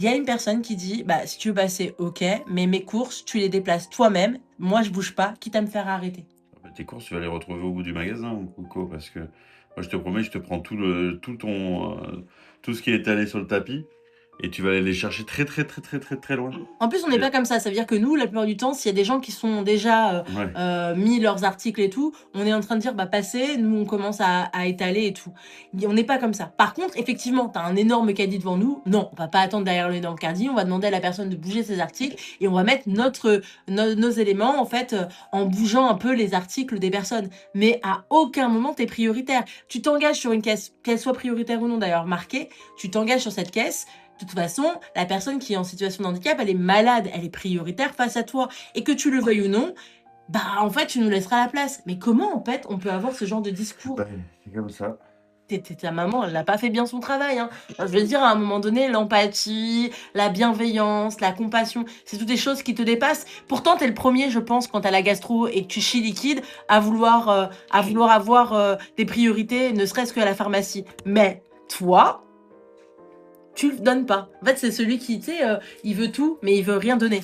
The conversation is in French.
Il y a une personne qui dit, bah, si tu veux passer, ok, mais mes courses, tu les déplaces toi-même. Moi, je bouge pas, quitte à me faire arrêter. Bah, tes courses, tu vas les retrouver au bout du magasin, ou Coco, parce que moi, je te promets, je te prends tout ce qui est étalé sur le tapis, et tu vas aller les chercher très, très, très, très, très, très loin. En plus, on n'est Et- pas comme ça. Ça veut dire que nous, la plupart du temps, s'il y a des gens qui sont déjà Ouais. mis leurs articles et tout, on est en train de dire, bah, passez, nous, on commence à étaler et tout. On n'est pas comme ça. Par contre, effectivement, tu as un énorme caddie devant nous. Non, on va pas attendre derrière l'énorme caddie. On va demander à la personne de bouger ses articles et on va mettre nos éléments, en fait, en bougeant un peu les articles des personnes. Mais à aucun moment, tu es prioritaire. Tu t'engages sur une caisse, qu'elle soit prioritaire ou non d'ailleurs marquée, tu t'engages sur cette caisse. De toute façon, la personne qui est en situation de handicap, elle est malade, elle est prioritaire face à toi. Et que tu le veuilles ou non, bah en fait, tu nous laisseras la place. Mais comment en fait on peut avoir ce genre de discours? Ouais, c'est comme ça. Ta maman, elle n'a pas fait bien son travail. Hein. Enfin, je veux dire, à un moment donné, l'empathie, la bienveillance, la compassion, c'est toutes des choses qui te dépassent. Pourtant, tu es le premier, je pense, quand tu as la gastro et que tu chies liquide, à vouloir avoir des priorités, ne serait-ce qu'à la pharmacie. Mais toi, tu le donnes pas. En fait, c'est celui qui, tu sais, il veut tout, mais il veut rien donner.